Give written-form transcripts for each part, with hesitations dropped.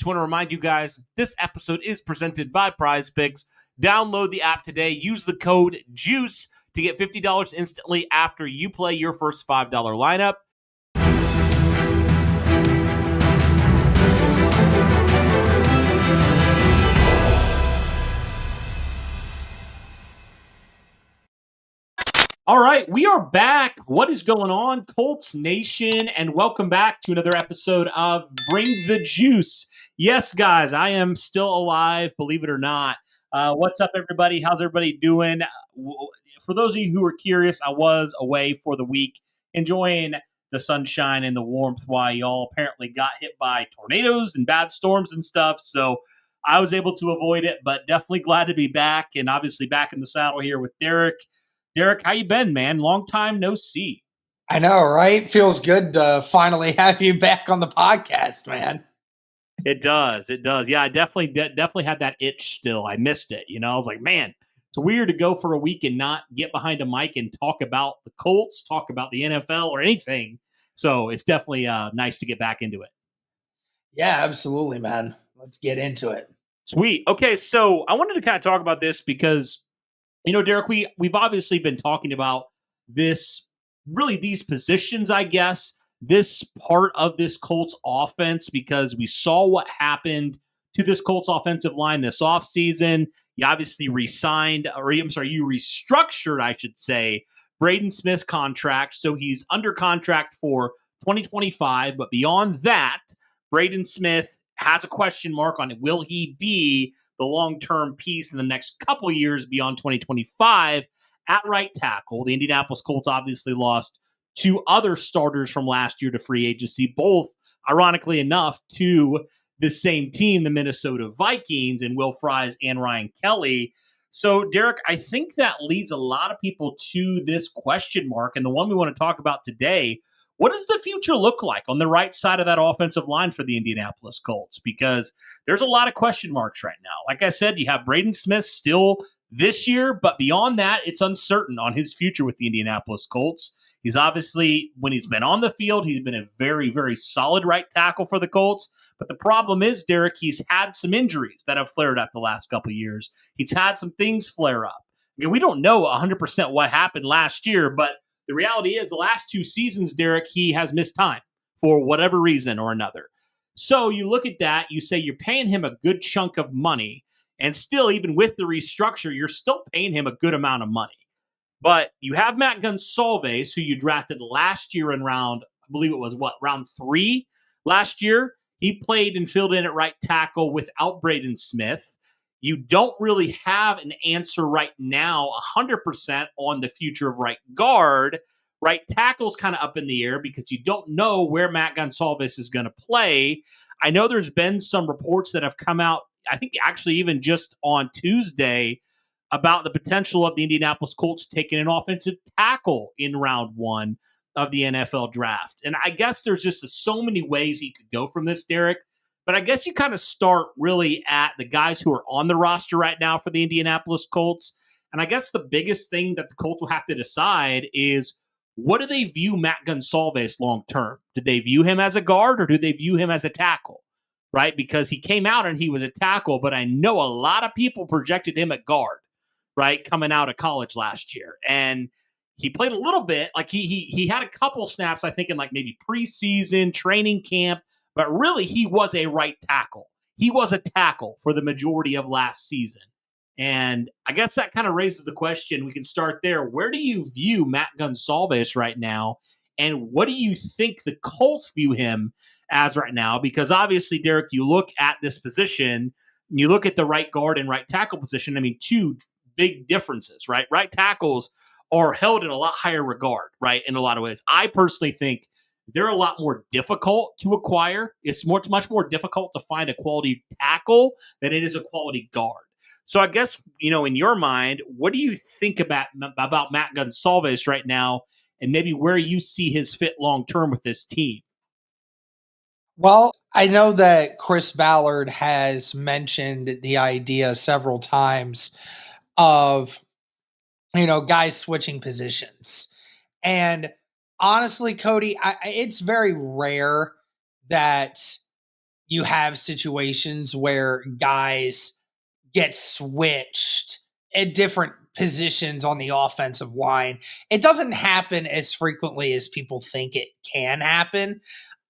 Just want to remind you guys, this episode is presented by Prize Picks. Download the app today. Use the code JUICE to get $50 instantly after you play your first $5 lineup. All right, we are back. What is going on, Colts Nation? And welcome back to another episode of Bring the Juice. Yes, guys, I am still alive, believe it or not. What's up, everybody? How's everybody doing? For those of you who are curious, I was away for the week, enjoying the sunshine and the warmth while y'all apparently got hit by tornadoes and bad storms and stuff. So I was able to avoid it, but definitely glad to be back, and obviously back in the saddle here with Derek. Derek, how you been, man? Long time no see. I know, right? Feels good to finally have you back on the podcast, man. It does. It does. Yeah, I definitely had that itch still. I missed it. I was like, man, it's weird to go for a week and not get behind a mic and talk about the Colts, talk about the NFL or anything. So it's definitely nice to get back into it. Yeah, absolutely, man. Let's get into it. Sweet. Okay, so I wanted to kind of talk about this because Derek, we've obviously been talking about these positions, I guess, this part of this Colts offense, because we saw what happened to this Colts offensive line this offseason. You obviously you restructured, I should say, Braden Smith's contract. So he's under contract for 2025. But beyond that, Braden Smith has a question mark on it. Will he be the long-term piece in the next couple years beyond 2025 at right tackle? The Indianapolis Colts obviously lost two other starters from last year to free agency, both, ironically enough, to the same team, the Minnesota Vikings, and Will Fries and Ryan Kelly. So, Derek, I think that leads a lot of people to this question mark, and the one we want to talk about today. What does the future look like on the right side of that offensive line for the Indianapolis Colts? Because there's a lot of question marks right now. Like I said, you have Braden Smith still this year, but beyond that, it's uncertain on his future with the Indianapolis Colts. He's obviously, when he's been on the field, he's been a very, very solid right tackle for the Colts. But the problem is, Derek, he's had some injuries that have flared up the last couple of years. He's had some things flare up. I mean, we don't know 100% what happened last year, but the reality is the last two seasons, Derek, he has missed time for whatever reason or another. So you look at that, you say you're paying him a good chunk of money, and still, even with the restructure, you're still paying him a good amount of money. But you have Matt Gonsalves, who you drafted last year in round 3 last year. He played and filled in at right tackle without Braden Smith. You don't really have an answer right now 100% on the future of right guard. Right tackle's kind of up in the air because you don't know where Matt Gonsalves is going to play. I know there's been some reports that have come out, I think actually even just on Tuesday, about the potential of the Indianapolis Colts taking an offensive tackle in round 1 of the NFL draft. And I guess there's just so many ways he could go from this, Derek. But I guess you kind of start really at the guys who are on the roster right now for the Indianapolis Colts. And I guess the biggest thing that the Colts will have to decide is, what do they view Matt Gonsalves long term? Do they view him as a guard or do they view him as a tackle? Right? Because he came out and he was a tackle, but I know a lot of people projected him at guard, right, coming out of college last year. And he played a little bit. Like he had a couple snaps, I think, in like maybe preseason, training camp. But really, he was a right tackle. He was a tackle for the majority of last season. And I guess that kind of raises the question. We can start there. Where do you view Matt Gonsalves right now? And what do you think the Colts view him as right now? Because obviously, Derek, you look at this position, you look at the right guard and right tackle position. I mean, two big differences, right? Right tackles are held in a lot higher regard, right, in a lot of ways. I personally think they're a lot more difficult to acquire. It's much more difficult to find a quality tackle than it is a quality guard. So I guess, in your mind, what do you think about Matt Gonsalves right now, and maybe where you see his fit long-term with this team? Well, I know that Chris Ballard has mentioned the idea several times of, guys switching positions. And honestly, Cody, it's very rare that you have situations where guys get switched at different positions on the offensive line. It doesn't happen as frequently as people think it can happen.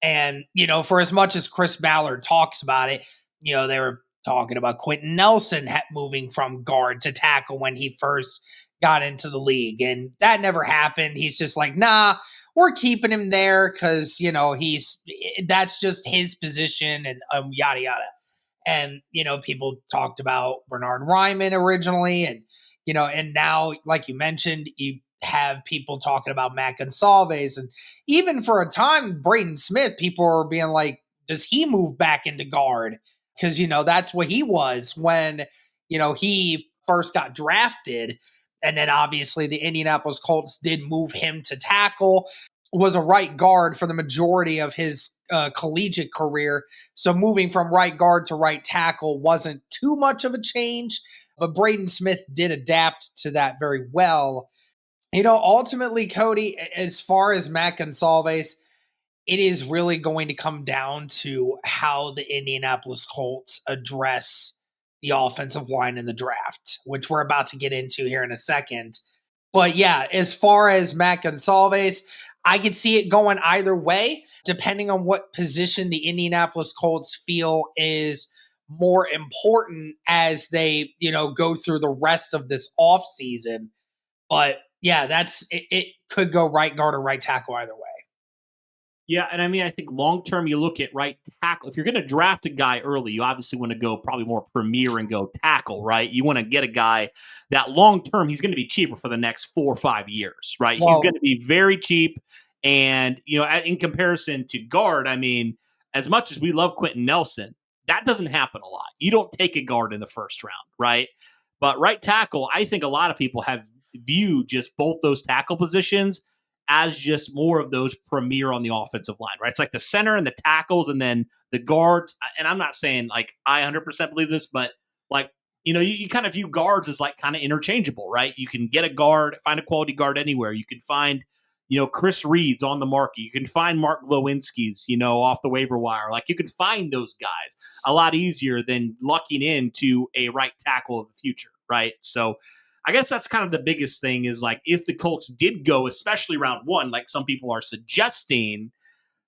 And, for as much as Chris Ballard talks about it, they were talking about Quentin Nelson moving from guard to tackle when he first got into the league. And that never happened. He's just like, nah, we're keeping him there because, that's just his position and yada, yada. And, people talked about Bernard Ryman originally. And, and now, like you mentioned, you have people talking about Matt Gonsalves. And even for a time, Braden Smith, people are being like, does he move back into guard? Because, that's what he was when, he first got drafted. And then obviously the Indianapolis Colts did move him to tackle, was a right guard for the majority of his collegiate career. So moving from right guard to right tackle wasn't too much of a change, but Braden Smith did adapt to that very well. Ultimately, Cody, as far as Matt Gonsalves, it is really going to come down to how the Indianapolis Colts address the offensive line in the draft, which we're about to get into here in a second. But yeah, as far as Matt Gonsalves, I could see it going either way, depending on what position the Indianapolis Colts feel is more important as they, go through the rest of this offseason. But yeah, it could go right guard or right tackle either way. Yeah, and I mean, I think long term, you look at right tackle. If you're going to draft a guy early, you obviously want to go probably more premier and go tackle, right? You want to get a guy that long term, he's going to be cheaper for the next 4 or 5 years, right? Well, he's going to be very cheap. And, in comparison to guard, I mean, as much as we love Quentin Nelson, that doesn't happen a lot. You don't take a guard in the first round, right? But right tackle, I think a lot of people have viewed just both those tackle positions as just more of those premier on the offensive line, right? It's like the center and the tackles and then the guards. And I'm not saying like I 100% believe this, but like, you kind of view guards as like kind of interchangeable, right? You can get a guard, find a quality guard anywhere. You can find, Chris Reed's on the market. You can find Mark Glowinski's, off the waiver wire. Like you can find those guys a lot easier than lucking into a right tackle of the future, right? So I guess that's kind of the biggest thing is like if the Colts did go, especially round 1, like some people are suggesting,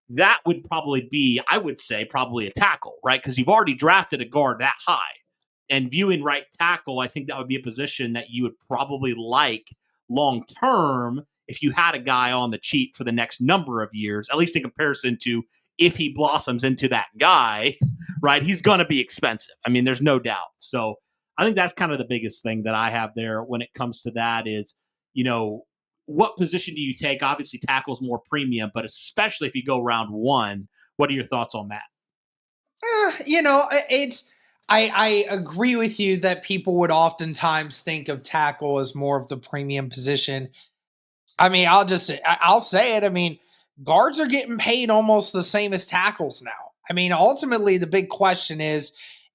that would probably be, I would say, probably a tackle, right? Because you've already drafted a guard that high. And viewing right tackle, I think that would be a position that you would probably like long term if you had a guy on the cheap for the next number of years, at least in comparison to if he blossoms into that guy, right? He's going to be expensive. I mean, there's no doubt. So I think that's kind of the biggest thing that I have there when it comes to that is, what position do you take? Obviously, tackle's more premium, but especially if you go round 1, what are your thoughts on that? I agree with you that people would oftentimes think of tackle as more of the premium position. I mean, I'll say it. I mean, guards are getting paid almost the same as tackles now. I mean, ultimately, the big question is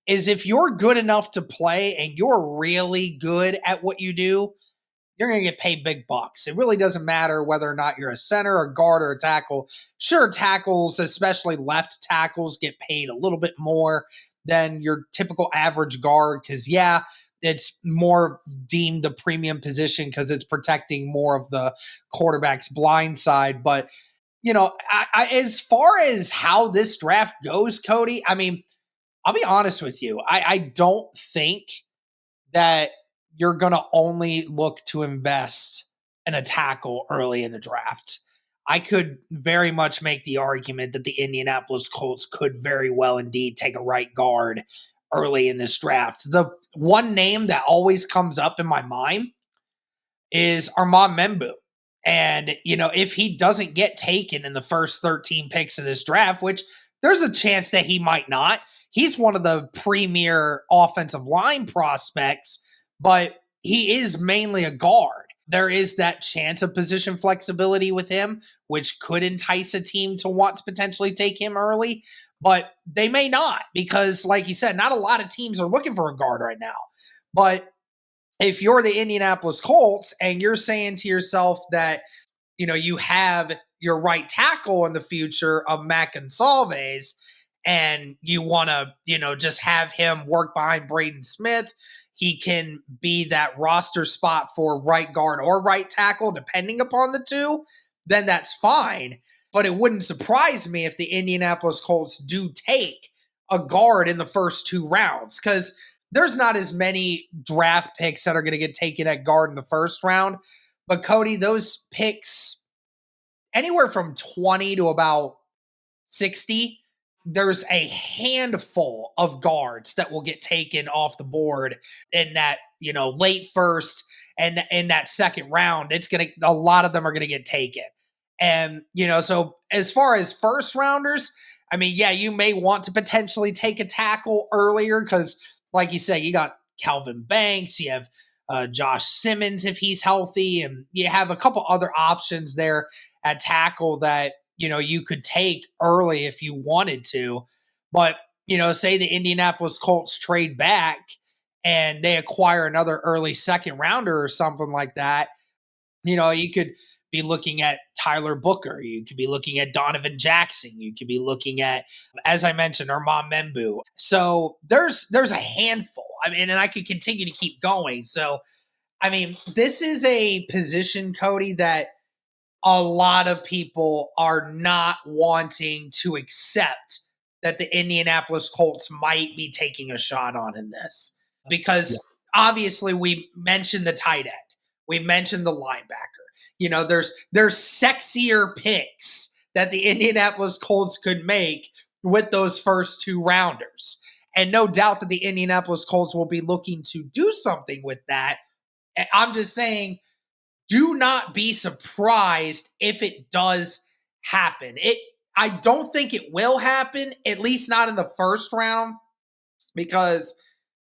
if you're good enough to play and you're really good at what you do, you're going to get paid big bucks. It really doesn't matter whether or not you're a center, a guard, or a tackle. Sure, tackles, especially left tackles, get paid a little bit more than your typical average guard because, yeah, it's more deemed a premium position because it's protecting more of the quarterback's blind side. But, as far as how this draft goes, Cody, I mean, I'll be honest with you. I don't think that you're going to only look to invest in a tackle early in the draft. I could very much make the argument that the Indianapolis Colts could very well indeed take a right guard early in this draft. The one name that always comes up in my mind is Armand Membu. And, if he doesn't get taken in the first 13 picks of this draft, which there's a chance that he might not, he's one of the premier offensive line prospects, but he is mainly a guard. There is that chance of position flexibility with him, which could entice a team to want to potentially take him early, but they may not because, like you said, not a lot of teams are looking for a guard right now. But if you're the Indianapolis Colts and you're saying to yourself that, you have your right tackle in the future of Matt Gonsalves, and you want to, just have him work behind Braden Smith, he can be that roster spot for right guard or right tackle, depending upon the two, then that's fine. But it wouldn't surprise me if the Indianapolis Colts do take a guard in the first 2 rounds, because there's not as many draft picks that are going to get taken at guard in the first round. But Cody, those picks, anywhere from 20 to about 60, there's a handful of guards that will get taken off the board in that, late first and in that second round. A lot of them are going to get taken. And, so as far as first rounders, I mean, yeah, you may want to potentially take a tackle earlier because, like you say, you got Calvin Banks, you have Josh Simmons if he's healthy, and you have a couple other options there at tackle that, you could take early if you wanted to. But, say the Indianapolis Colts trade back and they acquire another early second rounder or something like that, you could be looking at Tyler Booker. You could be looking at Donovan Jackson. You could be looking at, as I mentioned, Armand Membu. So there's a handful. I mean, and I could continue to keep going. So, I mean, this is a position, Cody, that a lot of people are not wanting to accept that the Indianapolis Colts might be taking a shot on in this. Because obviously we mentioned the tight end. We mentioned the linebacker. There's sexier picks that the Indianapolis Colts could make with those first 2 rounders. And no doubt that the Indianapolis Colts will be looking to do something with that. I'm just saying, do not be surprised if it does happen. I don't think it will happen, at least not in the first round, because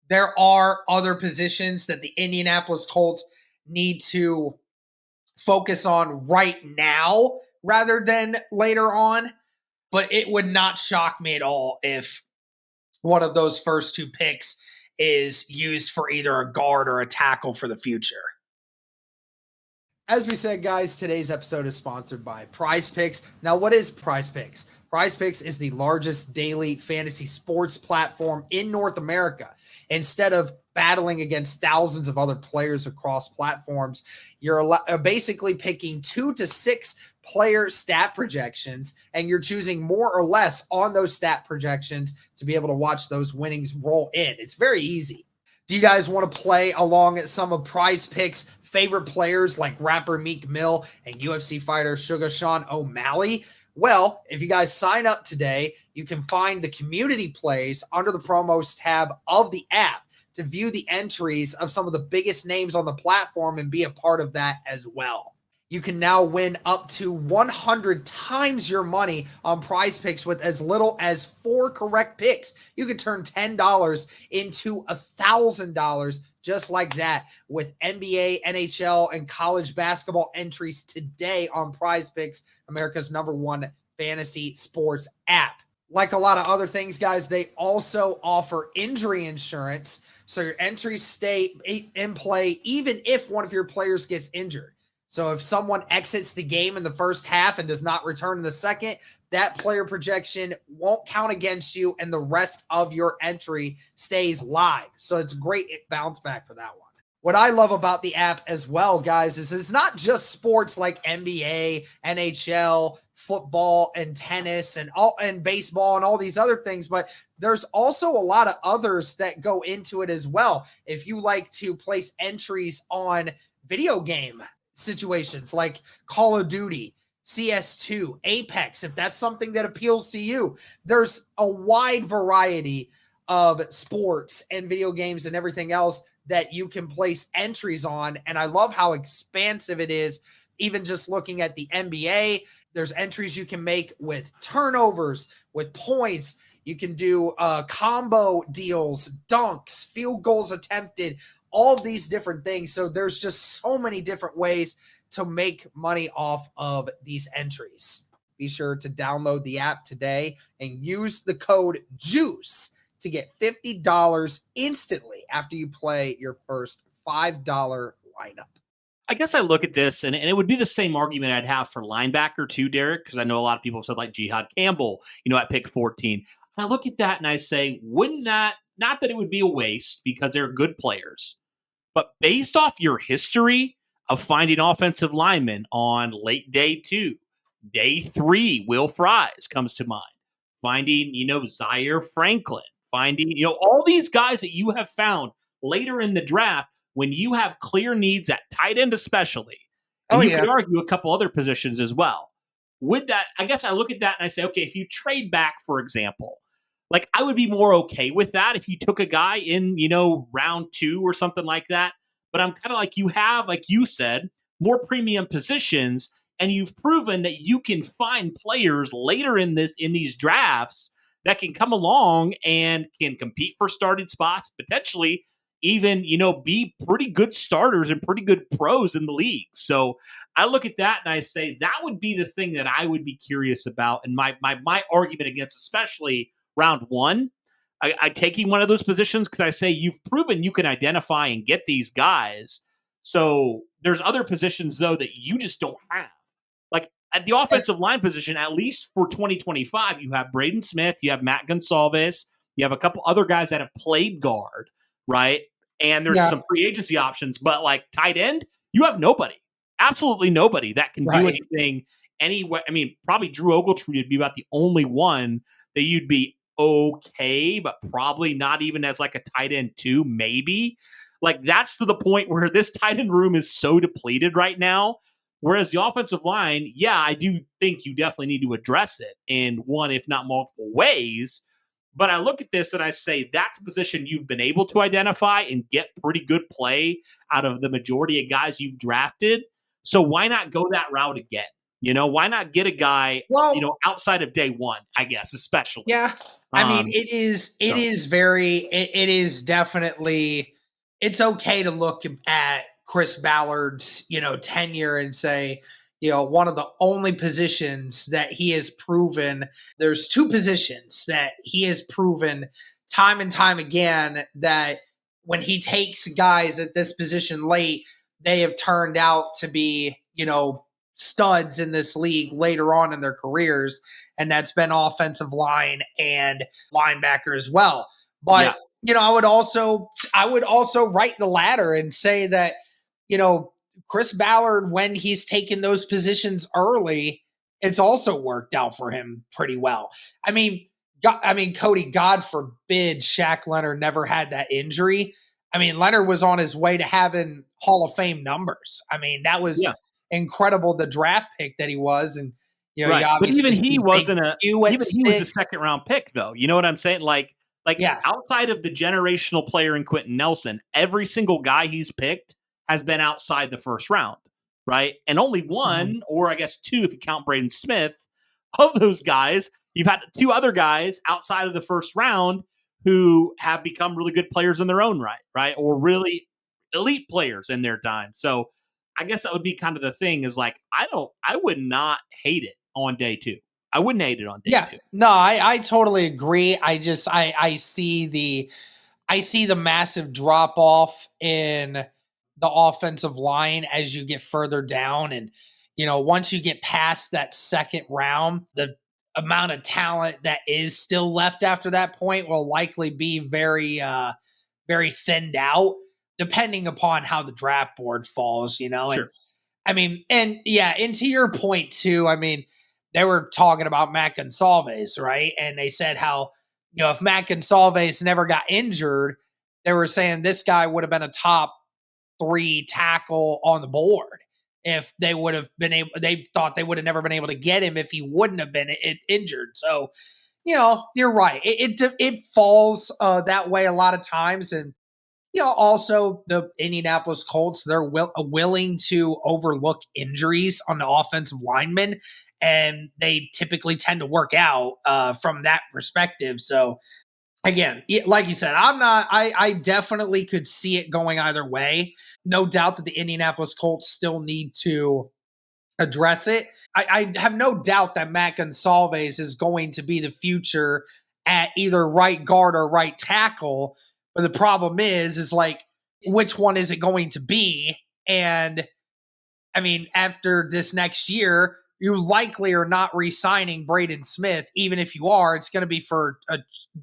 there are other positions that the Indianapolis Colts need to focus on right now rather than later on. But it would not shock me at all if one of those first 2 picks is used for either a guard or a tackle for the future. As we said, guys, today's episode is sponsored by Prize Picks. Now, what is Prize Picks? Prize Picks is the largest daily fantasy sports platform in North America. Instead of battling against thousands of other players across platforms, you're basically picking 2 to 6 player stat projections, and you're choosing more or less on those stat projections to be able to watch those winnings roll in. It's very easy. Do you guys want to play along at some of Prize Picks' favorite players like rapper Meek Mill and UFC fighter Sugar Sean O'Malley? Well, if you guys sign up today, you can find the community plays under the promos tab of the app to view the entries of some of the biggest names on the platform and be a part of that as well. You can now win up to 100 times your money on Prize Picks with as little as 4 correct picks. You can turn $10 into $1,000 just like that with NBA, NHL, and college basketball entries today on Prize Picks, America's #1 fantasy sports app. Like a lot of other things, guys, they also offer injury insurance, so your entries stay in play even if one of your players gets injured. So if someone exits the game in the first half and does not return in the second, that player projection won't count against you and the rest of your entry stays live. So it's great bounce back for that one. What I love about the app as well, guys, is it's not just sports like NBA, NHL, football, and tennis, and baseball, and all these other things, but there's also a lot of others that go into it as well. If you like to place entries on video game situations like Call of Duty, CS2, Apex, if that's something that appeals to you, there's a wide variety of sports and video games and everything else that you can place entries on. And I love how expansive it is. Even just looking at the NBA, there's entries you can make with turnovers, with points. You can do combo deals, dunks, field goals attempted, all of these different things. So there's just so many different ways to make money off of these entries. Be sure to download the app today and use the code JUICE to get $50 instantly after you play your first $5 lineup. I guess I look at this, and it would be the same argument I'd have for linebacker too, Derek, because I know a lot of people have said like Jihad Campbell, at pick 14. I look at that and I say, wouldn't that, not that it would be a waste because they're good players, but based off your history of finding offensive linemen on late day 2, day 3, Will Fries comes to mind. Finding, Zaire Franklin, finding, all these guys that you have found later in the draft when you have clear needs at tight end, especially. And you could argue a couple other positions as well. With that, I guess I look at that and I say, okay, if you trade back, for example, like I would be more okay with that if you took a guy in, round 2 or something like that. But I'm kind of like, you have, like you said, more premium positions, and you've proven that you can find players later in these drafts that can come along and can compete for starting spots, potentially even, be pretty good starters and pretty good pros in the league. So I look at that and I say that would be the thing that I would be curious about. And my argument against, especially round 1, I taking one of those positions, because I say you've proven you can identify and get these guys. So there's other positions, though, that you just don't have. Like at the offensive line position, at least for 2025, you have Braden Smith, you have Matt Gonsalves, you have a couple other guys that have played guard, right? And there's some free agency options, but like tight end, you have nobody, absolutely nobody that can do anything anyway. I mean, probably Drew Ogletree would be about the only one that you'd be okay, but probably not even as like a tight end 2, maybe. Like that's to the point where this tight end room is so depleted right now. Whereas the offensive line, yeah, I do think you definitely need to address it in one, if not multiple ways. But I look at this and I say that's a position you've been able to identify and get pretty good play out of the majority of guys you've drafted. So why not go that route again? Why not get a guy, outside of day 1, I guess, especially. Yeah. I mean, it is definitely, it's okay to look at Chris Ballard's, tenure and say, one of the only positions that he has proven, there's 2 positions that he has proven time and time again that when he takes guys at this position late, they have turned out to be, studs in this league later on in their careers. And that's been offensive line and linebacker as well. But, I would also write the ladder and say that, Chris Ballard, when he's taken those positions early, it's also worked out for him pretty well. I mean, Cody, God forbid Shaq Leonard never had that injury. I mean, Leonard was on his way to having Hall of Fame numbers. I mean, that was incredible, the draft pick that he was. And, but even he wasn't he was a second round pick, though. You know what I'm saying? Like outside of the generational player in Quentin Nelson, every single guy he's picked has been outside the first round, right? And only one, or I guess 2 if you count Braden Smith, of those guys, you've had 2 other guys outside of the first round who have become really good players in their own right? Or really elite players in their time. So I guess that would be kind of the thing is like, I would not hate it on day 2. I wouldn't hate it on day 2. No, I totally agree. I see the massive drop off in the offensive line as you get further down. And, once you get past that second round, the amount of talent that is still left after that point will likely be very, very thinned out, depending upon how the draft board falls, Sure. And I mean, and to your point too, I mean, they were talking about Matt Gonsalves, right? And they said how, if Matt Gonsalves never got injured, they were saying this guy would have been a top 3 tackle on the board if they would have been able. They thought they would have never been able to get him if he wouldn't have been injured. So, you're right. It falls that way a lot of times, and also the Indianapolis Colts, they're willing to overlook injuries on the offensive linemen, and they typically tend to work out from that perspective. So again, like you said, I definitely could see it going either way. No doubt that the Indianapolis Colts still need to address it. I have no doubt that Matt Gonsalves is going to be the future at either right guard or right tackle. But the problem is like, which one is it going to be? And I mean, after this next year, you likely are not re-signing Braden Smith. Even if you are, it's going to be for a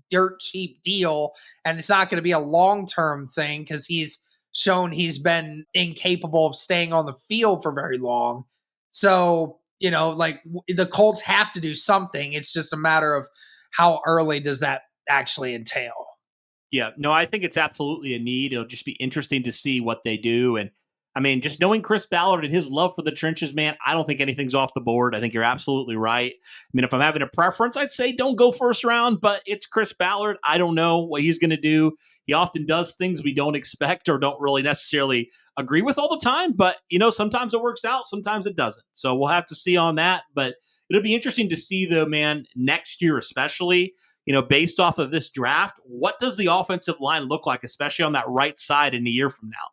dirt cheap deal, and it's not going to be a long-term thing because he's shown he's been incapable of staying on the field for very long. So, like the Colts have to do something. It's just a matter of how early does that actually entail. Yeah, no, I think it's absolutely a need. It'll just be interesting to see what they do. And I mean, just knowing Chris Ballard and his love for the trenches, man, I don't think anything's off the board. I think you're absolutely right. I mean, if I'm having a preference, I'd say don't go first round, but it's Chris Ballard. I don't know what he's going to do. He often does things we don't expect or don't really necessarily agree with all the time. But, sometimes it works out, sometimes it doesn't. So we'll have to see on that. But it'll be interesting to see, though, man, next year especially, based off of this draft, what does the offensive line look like, especially on that right side in a year from now,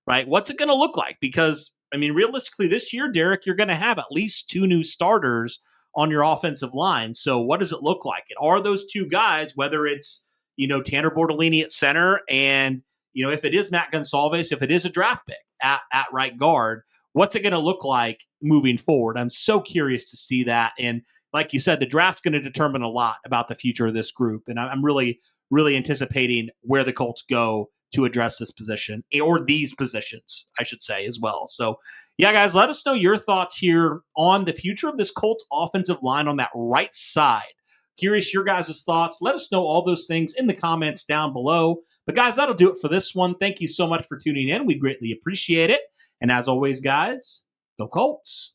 right? What's it going to look like? Because, I mean, realistically, this year, Derek, you're going to have at least 2 new starters on your offensive line. So what does it look like? And are those 2 guys, whether it's, Tanner Bortolini at center and, if it is Matt Gonsalves, if it is a draft pick at right guard, what's it going to look like moving forward? I'm so curious to see that. And like you said, the draft's going to determine a lot about the future of this group. And I'm really, really anticipating where the Colts go to address this position, or these positions, I should say, as well. So, yeah, guys, let us know your thoughts here on the future of this Colts offensive line on that right side. Curious your guys' thoughts. Let us know all those things in the comments down below. But, guys, that'll do it for this one. Thank you so much for tuning in. We greatly appreciate it. And as always, guys, go Colts.